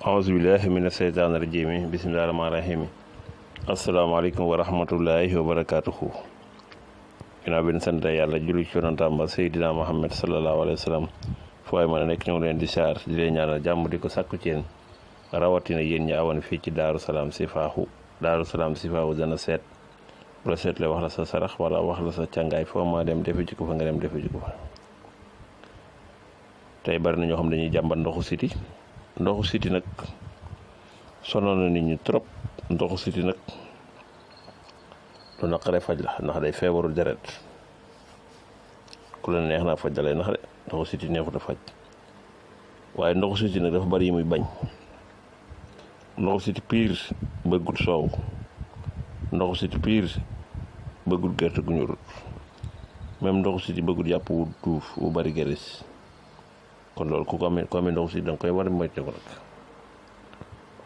aousubillahi mina seytaan rajimi bismillahi rahmaani rahimi asalaamaaleykum wa rahmatullahi wa barakatuhu ginnaaw bi ñu sant yàlla julli ci yonantaam ba Seydina Muhammad sallallahu alayhi wa sallam fu waay mën a nekk ñu ngi leen di saar di leen ñaanal jàmm di ko sàkku ci yéen rawatina yéen ñi awoon fii ci Daaru Salaam Sifaahu dana seet bu la seet la wax la sa sarax wala wax la sa càngaay foo ma dem defe ji ko fa nga dem defe ji ko fa tey bari na ñoo xam dañuy jàmbat ndoxu siti nag sonal na nit ñi trop. ndoxu siti nag lu naqaree faj la ndax day feebaru deret ku la neex naa faj dalay nax de ndoxu siti neexut a faj waaye ndoxu siti nag dafa bari yi muy bañ. ndoxu siti piir bëggut soow, ndoxu siti piir bëggut gerte gu ñorut, même ndoxu siti bëggut yàpp wu duuf wu bari geris. kon loolu ku amee ndoxu siti da nga koy war a moytu ko nag.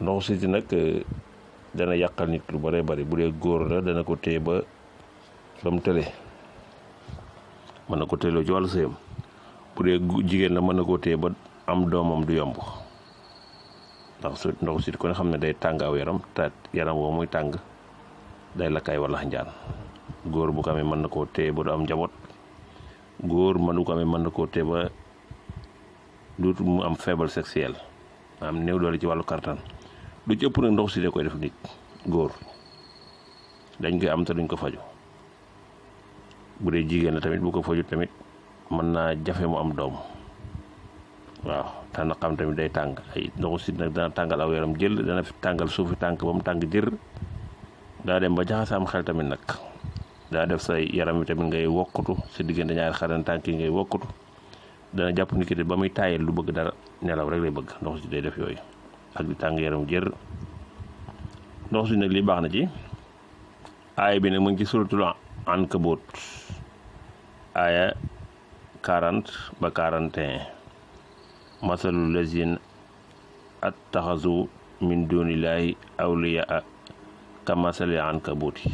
ndoxu siti nag dana yàqal nit lu bëree bëri. bu dee góor la dana ko téye ba mu tële, mën na ko téeloo ci wàllu sëyam. bu dee jigéen la mën na koo téye ba am doomam du yomb ndax ndoxu siti ko ne xam ne day tàng aw yaram te yaram woo muy tàng day lakkaay wala njaan. góor bu ko amee mën na koo téye ba du am njaboot. góor mënu ko amee mën na koo téye ba dootu mu am faible sexuel, am néew doole ci wàllu kartan. lu ci ëpp nag ndoxu siti koy def nit góor dañ koy am te duñ ko faju. bu dee jigéen la tamit bu ko faju tamit mën naa jafe mu am doom. waaw te na xam tamit day tàng. ay ndoxu siti nag dana tàngal aw yaram jël, dana tàngal suufi tànk ba mu tàng jër. daa dem ba jaxase am xel tamit nag. daa def say yaram wi tamit ngay wokkutu sa diggante ñaari xaran tànk yi ngay wokkutu. dana jàpp ni ki ba muy taayal lu bëgg dara, nelaw rek lay bëgg. ndoxu siti day def yooyu ak di tàng yaram jër. ndoxu siti nag li baax na ci aaya bi nag mu ngi ci suratul Ankabut aaya 40 ba 41. masalul lazina attaxasu min dunillahi awliyaa kamasali ankabuti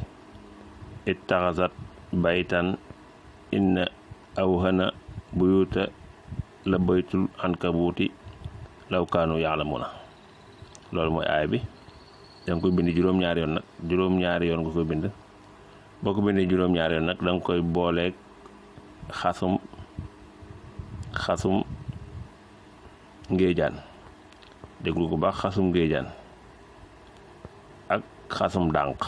ittaxasat baytan inna awhana buyuta la baytul ankabuti law kaanu ya'lamuna. loolu mooy aaya bi. da nga koy bind juróom-ñaari yoon nag. juróom-ñaari yoon nga koy bind. boo ko bindee juróom-ñaari yoon nag da nga koy booleeg xasum ngéejaan. déglu ko baax, xasum ngéejaan ak xasum dànq.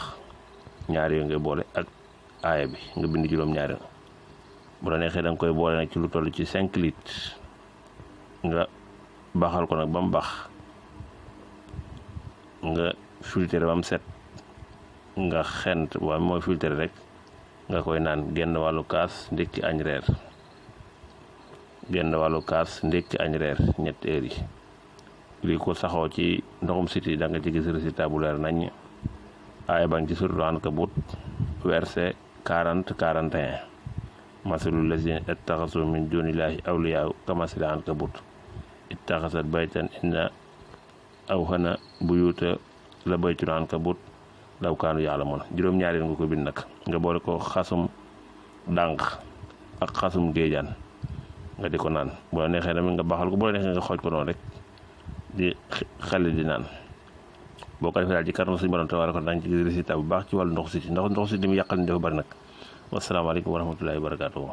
ñaari yoo ngay boole ak aaya bi nga bind juróom-ñaari yoon. bu la neexee da nga koy boole nag ci lu toll ci 5 litres nga baxal ko nag ba mu bax nga filtré ba mu set nga xent waaye mooy filtré rek nga koy naan genn wàllu kaas ndékki añ reer. genn wàllu kaas ndékki añ reer 3 heures yi. lii ko saxoo ci ndoxum siti da nga ci gis résultat bu leer nañ. aaya baa ngi ci suratul Ankabut verset 40-41. masalul lazina ittaxasu min dunillahi awliyaa kamasali ankabut ittaxasat baytan inna awhana buyuta la baytul ankabut law kaanu ya'lamun. juróom-ñaari nga ko bind nag nga boole ko xasum dànq ak xasum géejaan nga di ko naan. bu la neexee tamit nga baxal ko, bu la neexee nga xooj ko noonu rek di xel di naan. boo ko defee daal ci kàttanu suñu borom tabaaraka wa taala ci résultat bu baax ci wàllu ndoxu siti. ndoxu siti mi yàqal ni dafa bari nag. wasalaamaaleykum wa rahmatullahi wa barakaatuhu.